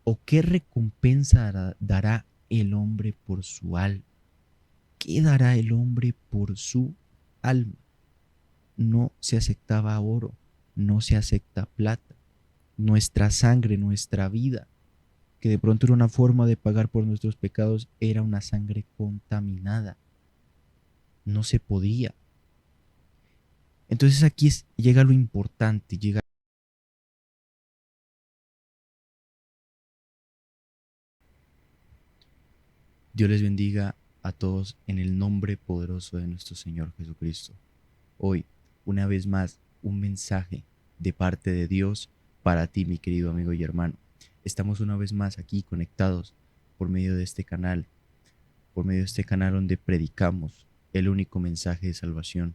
¿O qué recompensa dará el hombre por su alma? ¿Qué dará el hombre por su alma? No se aceptaba oro, no se acepta plata. Nuestra sangre, nuestra vida, que de pronto era una forma de pagar por nuestros pecados, era una sangre contaminada. No se podía. Entonces aquí llega lo importante, llega. Dios les bendiga a todos en el nombre poderoso de nuestro Señor Jesucristo. Hoy, una vez más, un mensaje de parte de Dios para ti, mi querido amigo y hermano. Estamos una vez más aquí conectados por medio de este canal, donde predicamos el único mensaje de salvación,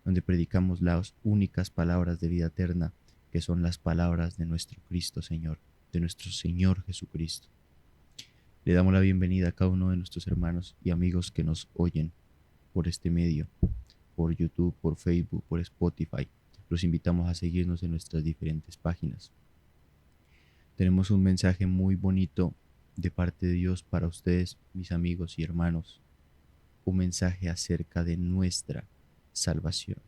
donde predicamos las únicas palabras de vida eterna, que son las palabras de nuestro Cristo Señor, de nuestro Señor Jesucristo. Le damos la bienvenida a cada uno de nuestros hermanos y amigos que nos oyen por este medio, por YouTube, por Facebook, por Spotify. Los invitamos a seguirnos en nuestras diferentes páginas. Tenemos un mensaje muy bonito de parte de Dios para ustedes, mis amigos y hermanos. Un mensaje acerca de nuestra salvación.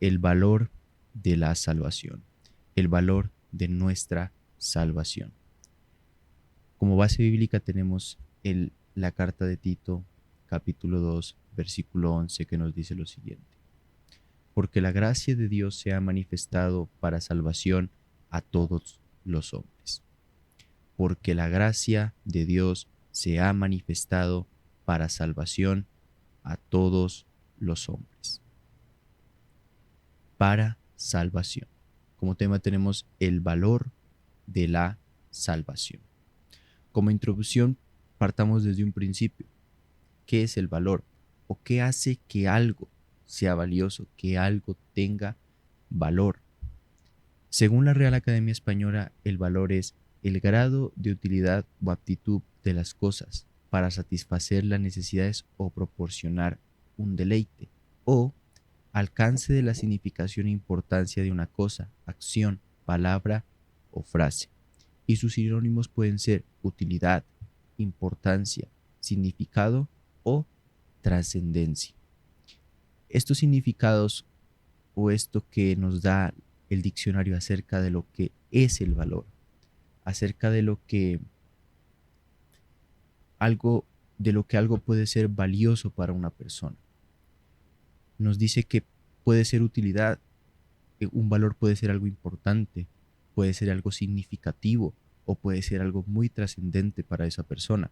El valor de la salvación. El valor de nuestra salvación. Como base bíblica tenemos la carta de Tito, capítulo 2, versículo 11, que nos dice lo siguiente. Porque la gracia de Dios se ha manifestado para salvación a todos los hombres. Porque la gracia de Dios se ha manifestado para salvación a todos los hombres. Para salvación. Como tema tenemos el valor de la salvación. Como introducción, partamos desde un principio. ¿Qué es el valor? ¿O qué hace que algo sea valioso, que algo tenga valor? Según la Real Academia Española, el valor es el grado de utilidad o aptitud de las cosas para satisfacer las necesidades o proporcionar un deleite, o alcance de la significación e importancia de una cosa, acción, palabra o frase. Y sus sinónimos pueden ser utilidad, importancia, significado o trascendencia. Estos significados o esto que nos da el diccionario acerca de lo que es el valor, acerca de lo que algo puede ser valioso para una persona. Nos dice que puede ser utilidad, que un valor puede ser algo importante, puede ser algo significativo o puede ser algo muy trascendente para esa persona.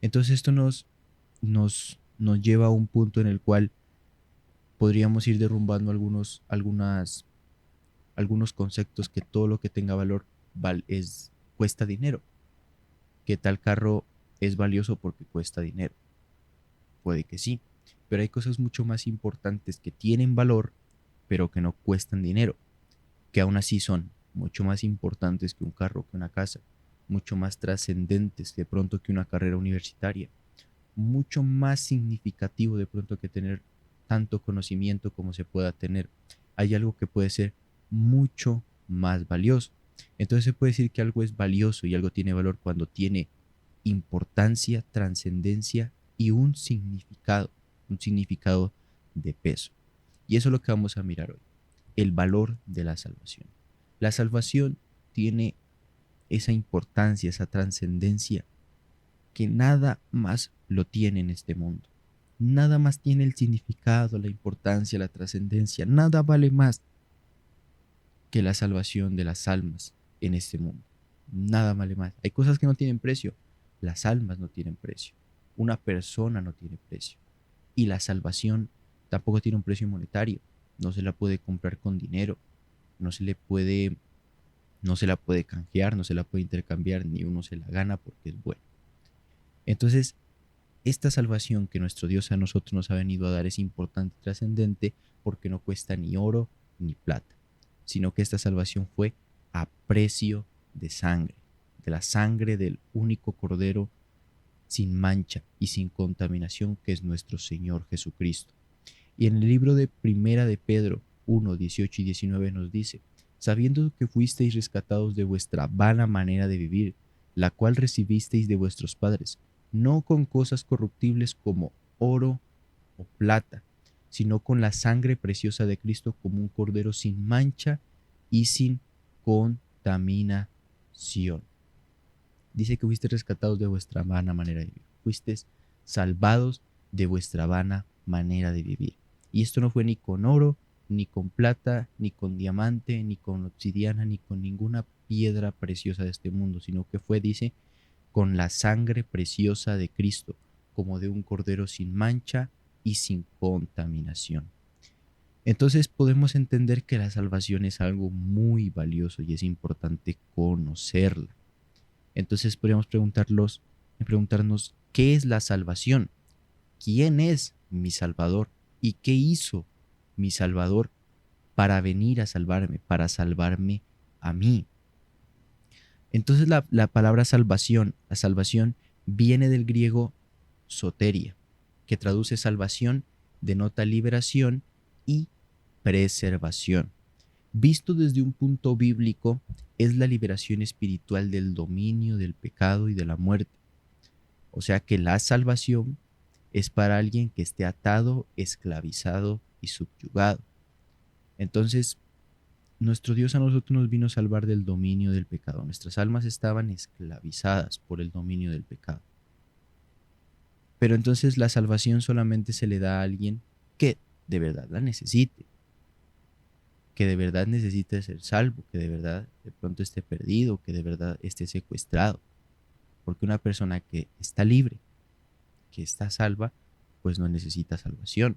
Entonces esto nos lleva a un punto en el cual podríamos ir derrumbando algunos conceptos, que todo lo que tenga valor cuesta dinero, que tal carro es valioso porque cuesta dinero. Puede que sí, pero hay cosas mucho más importantes que tienen valor, pero que no cuestan dinero, que aún así son mucho más importantes que un carro, que una casa, mucho más trascendentes de pronto que una carrera universitaria, mucho más significativo de pronto que tener tanto conocimiento como se pueda tener. Hay algo que puede ser mucho más valioso. Entonces se puede decir que algo es valioso y algo tiene valor cuando tiene importancia, trascendencia y un significado de peso. Y eso es lo que vamos a mirar hoy, el valor de la salvación. La salvación tiene esa importancia, esa trascendencia que nada más lo tiene en este mundo. Nada más tiene el significado, la importancia, la trascendencia. Nada vale más que la salvación de las almas en este mundo. Nada vale más. Hay cosas que no tienen precio. Las almas no tienen precio. Una persona no tiene precio. Y la salvación tampoco tiene un precio monetario. No se la puede comprar con dinero. No se le puede, no se la puede canjear, no se la puede intercambiar, ni uno se la gana porque es bueno. Entonces, esta salvación que nuestro Dios a nosotros nos ha venido a dar es importante y trascendente porque no cuesta ni oro ni plata, sino que esta salvación fue a precio de sangre, de la sangre del único Cordero sin mancha y sin contaminación, que es nuestro Señor Jesucristo. Y en el libro de Primera de Pedro 1, 18 y 19 nos dice: sabiendo que fuisteis rescatados de vuestra vana manera de vivir, la cual recibisteis de vuestros padres, no con cosas corruptibles como oro o plata, sino con la sangre preciosa de Cristo, como un cordero sin mancha y sin contaminación. Dice que fuiste rescatados de vuestra vana manera de vivir, fuiste salvados de vuestra vana manera de vivir. Y esto no fue ni con oro, ni con plata, ni con diamante, ni con obsidiana, ni con ninguna piedra preciosa de este mundo, sino que fue, dice, con la sangre preciosa de Cristo, como de un cordero sin mancha y sin contaminación. Entonces podemos entender que la salvación es algo muy valioso y es importante conocerla. Entonces podríamos preguntarnos, ¿qué es la salvación? ¿Quién es mi Salvador? ¿Y qué hizo mi Salvador para venir a salvarme, para salvarme a mí? Entonces la palabra salvación, la salvación viene del griego soteria, que traduce salvación, denota liberación y preservación. Visto desde un punto bíblico, es la liberación espiritual del dominio del pecado y de la muerte. O sea que la salvación es para alguien que esté atado, esclavizado y subyugado. Entonces, nuestro Dios a nosotros nos vino a salvar del dominio del pecado. Nuestras almas estaban esclavizadas por el dominio del pecado. Pero entonces la salvación solamente se le da a alguien que de verdad la necesite, que de verdad necesite ser salvo, que de verdad de pronto esté perdido, que de verdad esté secuestrado. Porque una persona que está libre, que está salva, pues no necesita salvación.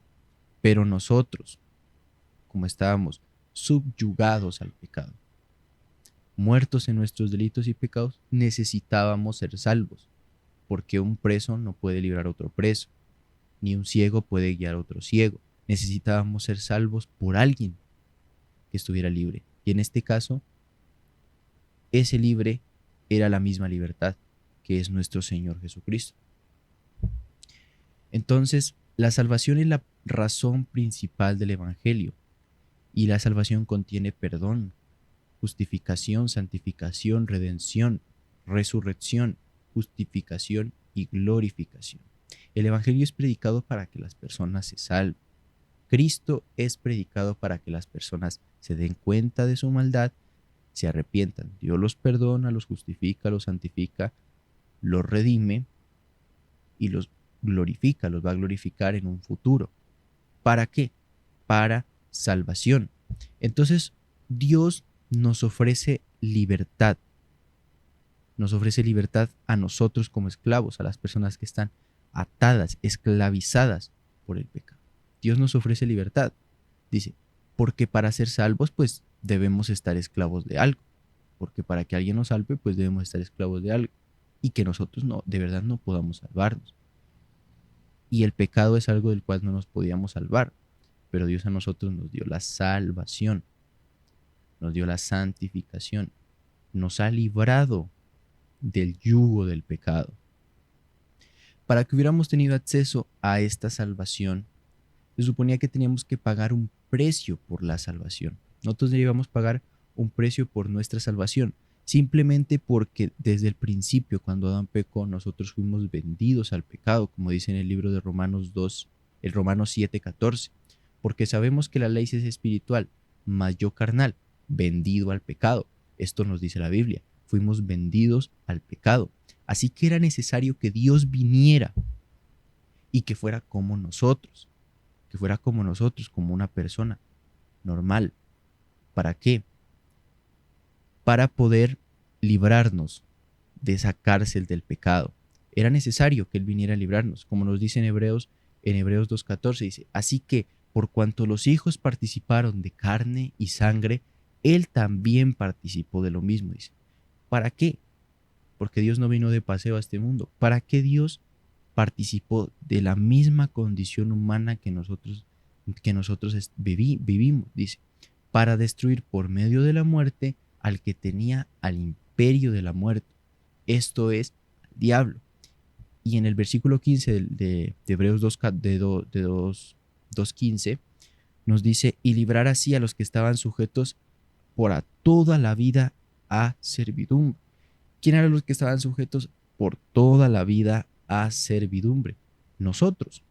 Pero nosotros, como estábamos subyugados al pecado, muertos en nuestros delitos y pecados, necesitábamos ser salvos, porque un preso no puede librar a otro preso, ni un ciego puede guiar a otro ciego. Necesitábamos ser salvos por alguien que estuviera libre. Y en este caso, ese libre era la misma libertad, que es nuestro Señor Jesucristo. Entonces, la salvación es la razón principal del Evangelio, y la salvación contiene perdón, justificación, santificación, redención, resurrección, justificación y glorificación. El Evangelio es predicado para que las personas se salven. Cristo es predicado para que las personas se den cuenta de su maldad, se arrepientan. Dios los perdona, los justifica, los santifica, los redime y los glorifica, los va a glorificar en un futuro. ¿Para qué? Para salvación. Entonces, Dios nos ofrece libertad. Nos ofrece libertad a nosotros como esclavos, a las personas que están atadas, esclavizadas por el pecado. Dios nos ofrece libertad. Dice, porque para ser salvos, pues debemos estar esclavos de algo. Porque para que alguien nos salve, pues debemos estar esclavos de algo. Y que nosotros no, de verdad no podamos salvarnos. Y el pecado es algo del cual no nos podíamos salvar. Pero Dios a nosotros nos dio la salvación. Nos dio la santificación. Nos ha librado del yugo del pecado. Para que hubiéramos tenido acceso a esta salvación, se suponía que teníamos que pagar un precio por la salvación. Nosotros debíamos pagar un precio por nuestra salvación, simplemente porque desde el principio, cuando Adán pecó, nosotros fuimos vendidos al pecado, como dice en el libro de Romanos 2, el Romanos 7:14, porque sabemos que la ley es espiritual, mas yo carnal, vendido al pecado. Esto nos dice la Biblia, fuimos vendidos al pecado. Así que era necesario que Dios viniera y que fuera como nosotros, como una persona normal. ¿Para qué? Para poder librarnos de esa cárcel del pecado. Era necesario que Él viniera a librarnos, como nos dice en Hebreos 2:14, dice, así que por cuanto los hijos participaron de carne y sangre, Él también participó de lo mismo, dice. ¿Para qué? Porque Dios no vino de paseo a este mundo. ¿Para qué Dios participó de la misma condición humana que nosotros vivimos? Dice, para destruir por medio de la muerte al que tenía al imperio de la muerte, esto es, al diablo. Y en el versículo 15 de Hebreos 2:15 nos dice, y librar así a los que estaban sujetos por a toda la vida a servidumbre. ¿Quién eran los que estaban sujetos por toda la vida a servidumbre? Nosotros.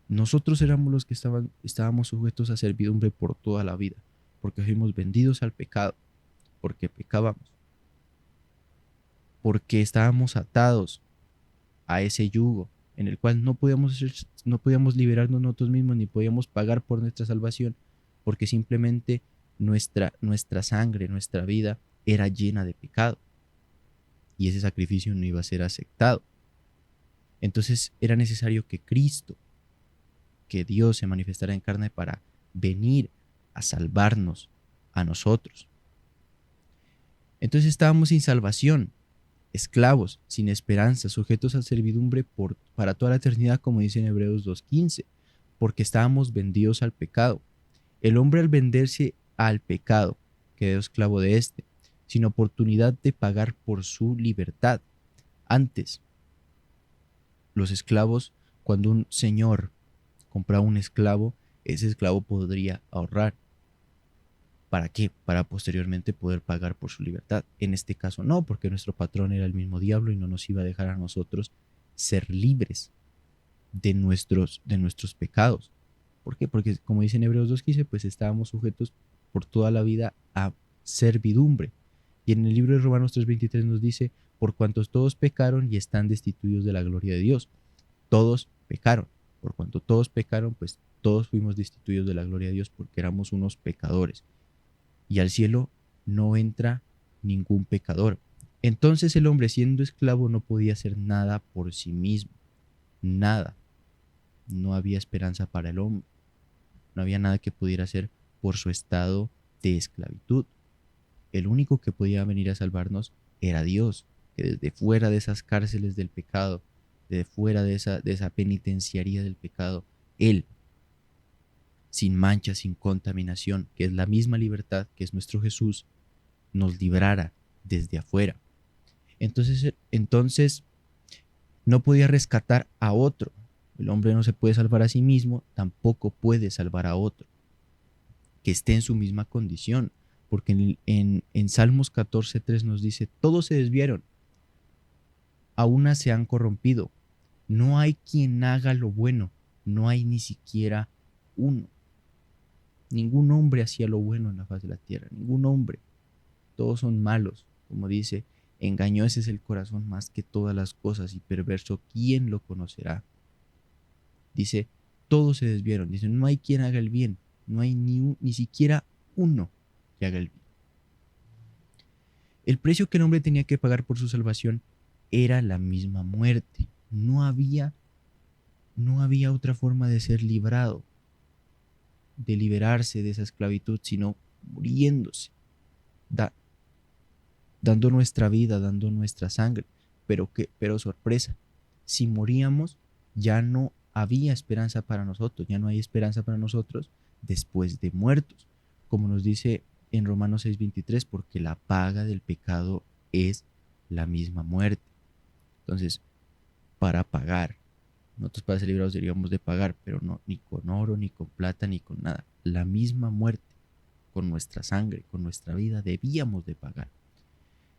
Nosotros éramos los que estábamos sujetos a servidumbre por toda la vida, porque fuimos vendidos al pecado, porque pecábamos, porque estábamos atados a ese yugo en el cual no podíamos liberarnos nosotros mismos ni podíamos pagar por nuestra salvación, porque simplemente nuestra sangre, nuestra vida era llena de pecado y ese sacrificio no iba a ser aceptado. Entonces era necesario que Cristo, que Dios se manifestara en carne para venir a salvarnos a nosotros. Entonces estábamos sin salvación, esclavos, sin esperanza, sujetos a servidumbre para toda la eternidad, como dice en Hebreos 2:15, porque estábamos vendidos al pecado. El hombre, al venderse al pecado, quedó esclavo de éste, sin oportunidad de pagar por su libertad. Antes, los esclavos, cuando un señor compraba un esclavo, ese esclavo podría ahorrar. ¿Para qué? Para posteriormente poder pagar por su libertad. En este caso no, porque nuestro patrón era el mismo diablo y no nos iba a dejar a nosotros ser libres de nuestros pecados. ¿Por qué? Porque como dice en Hebreos 2:15, pues estábamos sujetos por toda la vida a servidumbre. Y en el libro de Romanos 3:23 nos dice, por cuantos todos pecaron y están destituidos de la gloria de Dios. Todos pecaron. Por cuanto todos pecaron, pues todos fuimos destituidos de la gloria de Dios porque éramos unos pecadores. Y al cielo no entra ningún pecador. Entonces el hombre, siendo esclavo, no podía hacer nada por sí mismo. Nada. No había esperanza para el hombre. No había nada que pudiera hacer por su estado de esclavitud. El único que podía venir a salvarnos era Dios, que desde fuera de esas cárceles del pecado, desde fuera de esa penitenciaría del pecado, Él, sin mancha, sin contaminación, que es la misma libertad que es nuestro Jesús, nos librara desde afuera. Entonces no podía rescatar a otro. El hombre no se puede salvar a sí mismo, tampoco puede salvar a otro que esté en su misma condición, porque en Salmos 14:3 nos dice, todos se desviaron, a una se han corrompido, no hay quien haga lo bueno, no hay ni siquiera uno. Ningún hombre hacía lo bueno en la faz de la tierra, ningún hombre. Todos son malos, como dice, engañoso es el corazón más que todas las cosas y perverso, ¿quién lo conocerá? Dice, todos se desviaron, dice, no hay quien haga el bien, no hay ni siquiera uno que haga el bien. El precio que el hombre tenía que pagar por su salvación era la misma muerte. No había otra forma de ser librado, de liberarse de esa esclavitud, sino muriéndose, dando nuestra vida, dando nuestra sangre. Pero sorpresa, si moríamos, ya no había esperanza para nosotros, ya no hay esperanza para nosotros después de muertos, como nos dice en Romanos 6:23, porque la paga del pecado es la misma muerte. Entonces, para pagar, nosotros para ser librados deberíamos de pagar, pero no, ni con oro, ni con plata, ni con nada. La misma muerte, con nuestra sangre, con nuestra vida, debíamos de pagar.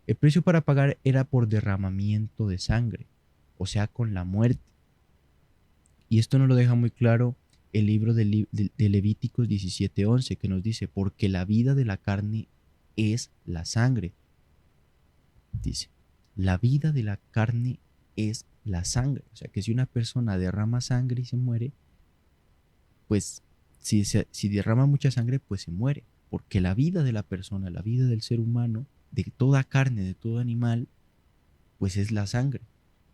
El precio para pagar era por derramamiento de sangre, o sea, con la muerte. Y esto nos lo deja muy claro el libro de Levíticos 17:11, que nos dice, porque la vida de la carne es la sangre. Dice, la vida de la carne es la sangre. O sea, que si una persona derrama sangre y se muere, pues si derrama mucha sangre, pues se muere. Porque la vida de la persona, la vida del ser humano, de toda carne, de todo animal, pues es la sangre.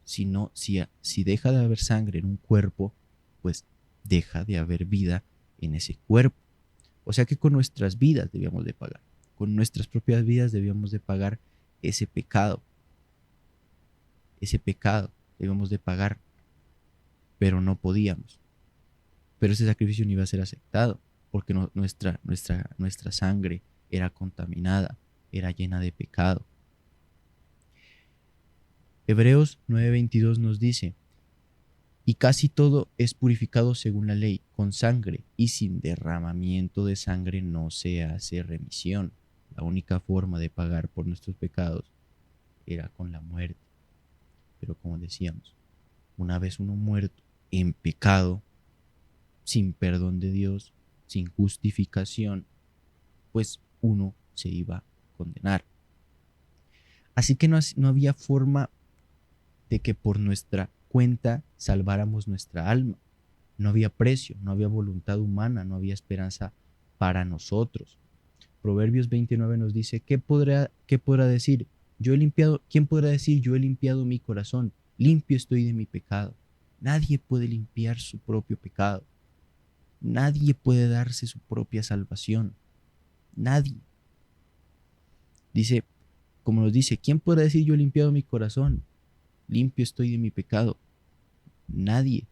Si deja de haber sangre en un cuerpo, pues deja de haber vida en ese cuerpo. O sea que con nuestras vidas debíamos de pagar. Con nuestras propias vidas debíamos de pagar ese pecado. Ese pecado debíamos de pagar, pero no podíamos. Pero ese sacrificio no iba a ser aceptado, porque nuestra sangre era contaminada, era llena de pecado. Hebreos 9:22 nos dice, y casi todo es purificado según la ley, con sangre, y sin derramamiento de sangre no se hace remisión. La única forma de pagar por nuestros pecados era con la muerte. Pero como decíamos, una vez uno muerto en pecado, sin perdón de Dios, sin justificación, pues uno se iba a condenar. Así que no había forma de que por nuestra cuenta salváramos nuestra alma. No había precio, no había voluntad humana, no había esperanza para nosotros. Proverbios 29 nos dice, ¿qué podrá decir? ¿Quién podrá decir, yo he limpiado mi corazón, limpio estoy de mi pecado? Nadie puede limpiar su propio pecado. Nadie puede darse su propia salvación. Nadie. Dice, como nos dice, ¿quién podrá decir, yo he limpiado mi corazón, limpio estoy de mi pecado? Nadie.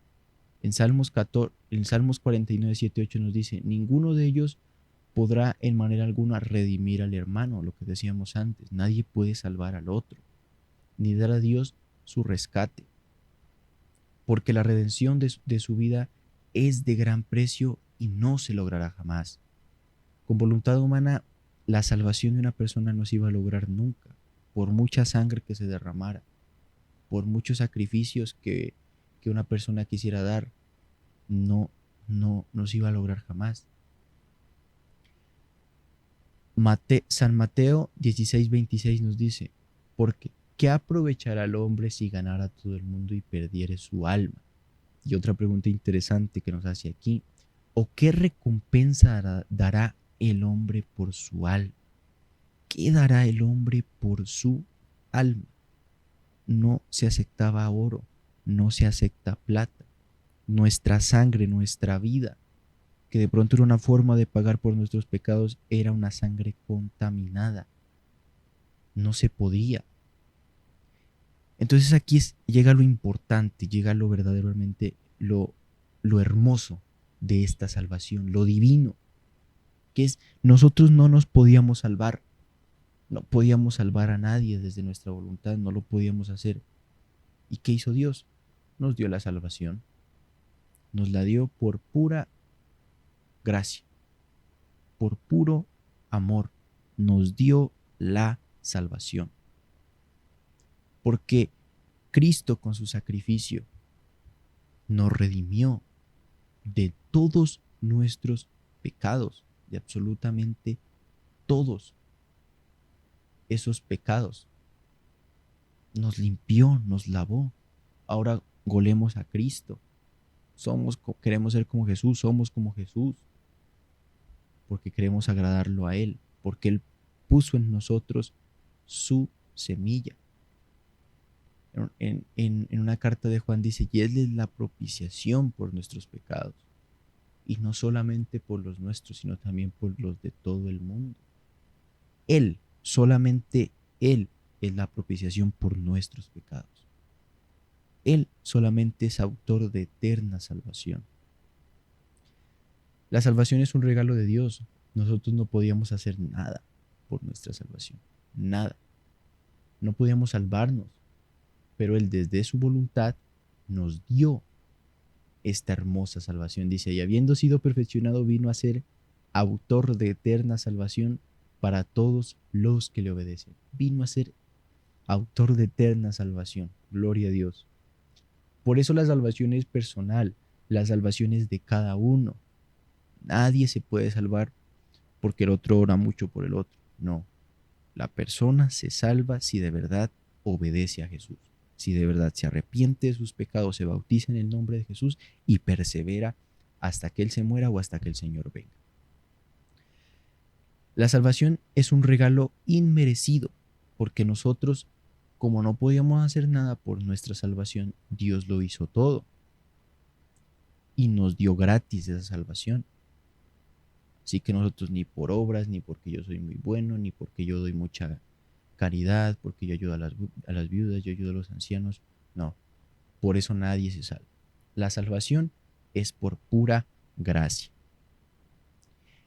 En Salmos 49, 7, 8 nos dice, ninguno de ellos podrá en manera alguna redimir al hermano, lo que decíamos antes. Nadie puede salvar al otro, ni dar a Dios su rescate, porque la redención de su vida es de gran precio y no se logrará jamás. Con voluntad humana, la salvación de una persona no se iba a lograr nunca, por mucha sangre que se derramara, por muchos sacrificios que una persona quisiera dar, no se iba a lograr jamás. San Mateo 16:26 nos dice, porque ¿qué aprovechará el hombre si ganara todo el mundo y perdiere su alma? Y otra pregunta interesante que nos hace aquí, ¿o qué recompensa dará el hombre por su alma? ¿Qué dará el hombre por su alma? No se aceptaba oro, no se acepta plata, nuestra sangre, nuestra vida, que de pronto era una forma de pagar por nuestros pecados, era una sangre contaminada. No se podía. Entonces aquí llega lo importante, llega lo verdaderamente, lo hermoso de esta salvación, lo divino, que es nosotros no nos podíamos salvar, no podíamos salvar a nadie desde nuestra voluntad, no lo podíamos hacer. ¿Y qué hizo Dios? Nos dio la salvación, nos la dio por pura gracia, por puro amor, nos dio la salvación. Porque Cristo con su sacrificio nos redimió de todos nuestros pecados, de absolutamente todos esos pecados. Nos limpió, nos lavó. Ahora golemos a Cristo. Queremos ser como Jesús, somos como Jesús, porque queremos agradarlo a Él, porque Él puso en nosotros su semilla. En una carta de Juan dice, y Él es la propiciación por nuestros pecados, y no solamente por los nuestros, sino también por los de todo el mundo. Él, solamente Él es la propiciación por nuestros pecados. Él solamente es autor de eterna salvación. La salvación es un regalo de Dios. Nosotros no podíamos hacer nada por nuestra salvación. Nada. No podíamos salvarnos. Pero Él desde su voluntad nos dio esta hermosa salvación. Dice, y habiendo sido perfeccionado vino a ser autor de eterna salvación para todos los que le obedecen. Vino a ser autor de eterna salvación. Gloria a Dios. Por eso la salvación es personal. La salvación es de cada uno. Nadie se puede salvar porque el otro ora mucho por el otro. No. La persona se salva si de verdad obedece a Jesús. Si de verdad se arrepiente de sus pecados, se bautiza en el nombre de Jesús y persevera hasta que Él se muera o hasta que el Señor venga. La salvación es un regalo inmerecido, porque nosotros, como no podíamos hacer nada por nuestra salvación, Dios lo hizo todo y nos dio gratis esa salvación. Así que nosotros ni por obras, ni porque yo soy muy bueno, ni porque yo doy mucha caridad, porque yo ayudo a las viudas, yo ayudo a los ancianos. No, por eso nadie se salva. La salvación es por pura gracia.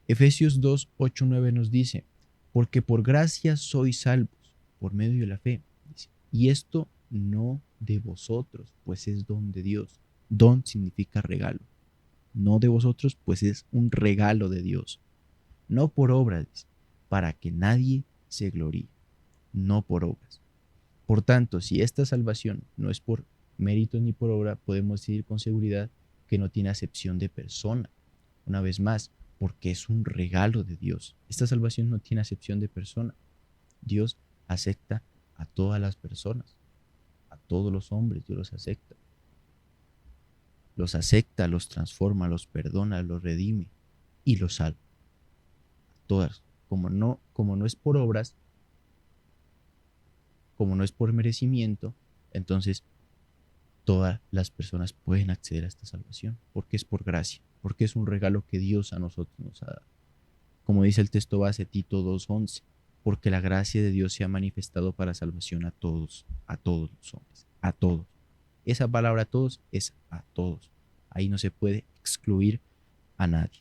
Efesios 2, 8, 9 nos dice, porque por gracia sois salvos, por medio de la fe. Dice, y esto no de vosotros, pues es don de Dios. Don significa regalo. No de vosotros, pues es un regalo de Dios. No por obras, para que nadie se gloríe. No por obras. Por tanto, si esta salvación no es por mérito ni por obra, podemos decir con seguridad que no tiene acepción de persona. Una vez más, porque es un regalo de Dios. Esta salvación no tiene acepción de persona. Dios acepta a todas las personas, a todos los hombres, Dios los acepta. Los acepta, los transforma, los perdona, los redime y los salva. A todas. Como no es por obras, como no es por merecimiento, entonces todas las personas pueden acceder a esta salvación, porque es por gracia, porque es un regalo que Dios a nosotros nos ha dado. Como dice el texto base Tito 2:11, porque la gracia de Dios se ha manifestado para salvación a todos los hombres, a todos. Esa palabra a todos es a todos. Ahí no se puede excluir a nadie.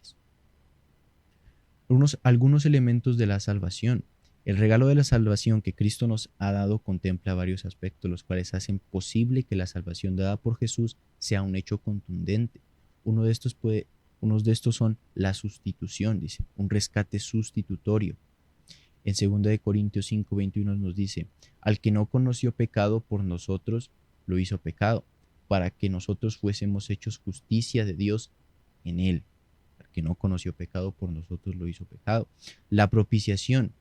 Algunos elementos de la salvación. El regalo de la salvación que Cristo nos ha dado contempla varios aspectos, los cuales hacen posible que la salvación dada por Jesús sea un hecho contundente. Unos de estos son la sustitución, dice, un rescate sustitutorio. En 2 Corintios 5:21 nos dice, al que no conoció pecado por nosotros, lo hizo pecado, para que nosotros fuésemos hechos justicia de Dios en él. Al que no conoció pecado por nosotros, lo hizo pecado. La propiciación.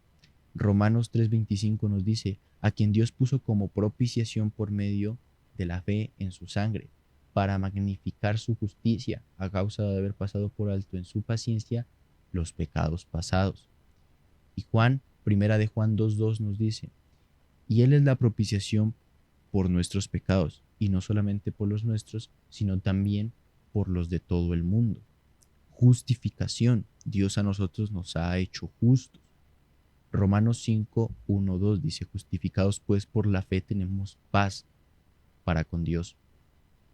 Romanos 3:25 nos dice, a quien Dios puso como propiciación por medio de la fe en su sangre, para magnificar su justicia a causa de haber pasado por alto en su paciencia los pecados pasados. Y Primera de Juan 2:2 nos dice, y Él es la propiciación por nuestros pecados, y no solamente por los nuestros, sino también por los de todo el mundo. Justificación. Dios a nosotros nos ha hecho justos. Romanos 5:1-2 dice, justificados pues por la fe tenemos paz para con Dios,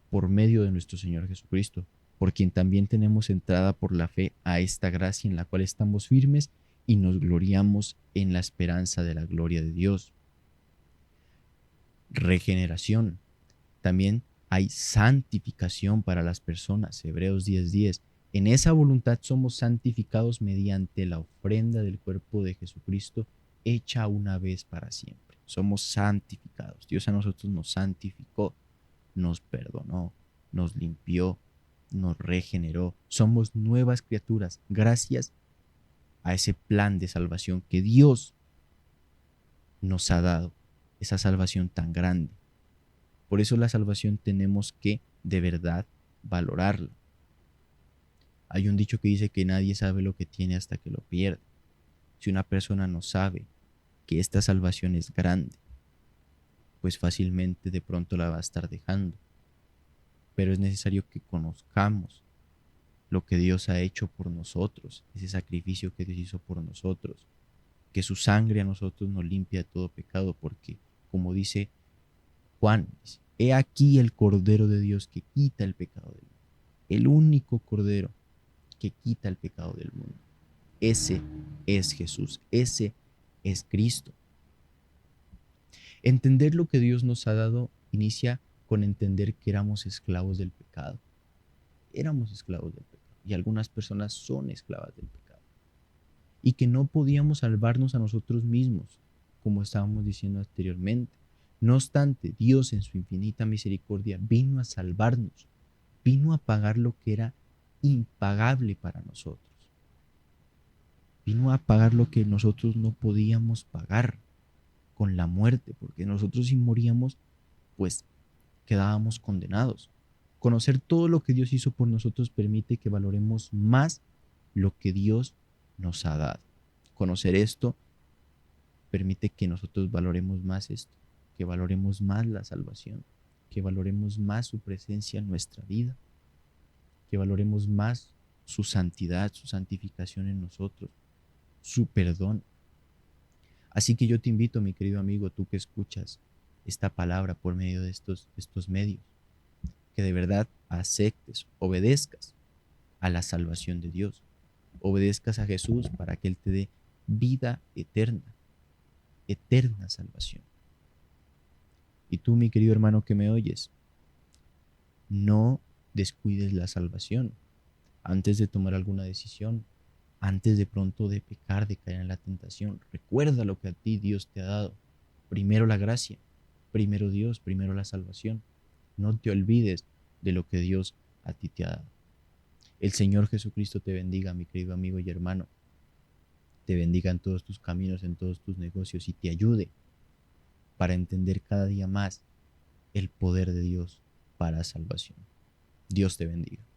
por medio de nuestro Señor Jesucristo, por quien también tenemos entrada por la fe a esta gracia en la cual estamos firmes y nos gloriamos en la esperanza de la gloria de Dios. Regeneración. También hay santificación para las personas. Hebreos 10:10. En esa voluntad somos santificados mediante la ofrenda del cuerpo de Jesucristo hecha una vez para siempre. Somos santificados. Dios a nosotros nos santificó, nos perdonó, nos limpió, nos regeneró. Somos nuevas criaturas gracias a ese plan de salvación que Dios nos ha dado. Esa salvación tan grande. Por eso la salvación tenemos que de verdad valorarla. Hay un dicho que dice que nadie sabe lo que tiene hasta que lo pierde. Si una persona no sabe que esta salvación es grande, pues fácilmente de pronto la va a estar dejando. Pero es necesario que conozcamos lo que Dios ha hecho por nosotros, ese sacrificio que Dios hizo por nosotros, que su sangre a nosotros nos limpia de todo pecado, porque como dice Juan, he aquí el Cordero de Dios que quita el pecado del mundo. El único Cordero que quita el pecado del mundo. Ese es Jesús, ese es Cristo. Entender lo que Dios nos ha dado inicia con entender que éramos esclavos del pecado. Éramos esclavos del pecado y algunas personas son esclavas del pecado. Y que no podíamos salvarnos a nosotros mismos, como estábamos diciendo anteriormente. No obstante, Dios en su infinita misericordia vino a salvarnos, vino a pagar lo que era impagable para nosotros. Vino a pagar lo que nosotros no podíamos pagar con la muerte, porque nosotros si moríamos, pues quedábamos condenados. Conocer todo lo que Dios hizo por nosotros permite que valoremos más lo que Dios nos ha dado. Conocer esto permite que nosotros valoremos más esto, que valoremos más la salvación, que valoremos más su presencia en nuestra vida, que valoremos más su santidad, su santificación en nosotros, su perdón. Así que yo te invito, mi querido amigo, tú que escuchas esta palabra por medio de estos medios, que de verdad aceptes, obedezcas a la salvación de Dios, obedezcas a Jesús para que Él te dé vida eterna, eterna salvación. Y tú, mi querido hermano que me oyes, no descuides la salvación antes de tomar alguna decisión, antes de pronto de pecar, de caer en la tentación. Recuerda lo que a ti Dios te ha dado. Primero la gracia Primero Dios, primero la salvación. No te olvides de lo que Dios a ti te ha dado. El Señor Jesucristo te bendiga, mi querido amigo y hermano. Te bendiga en todos tus caminos, en todos tus negocios y te ayude para entender cada día más el poder de Dios para salvación. Dios te bendiga.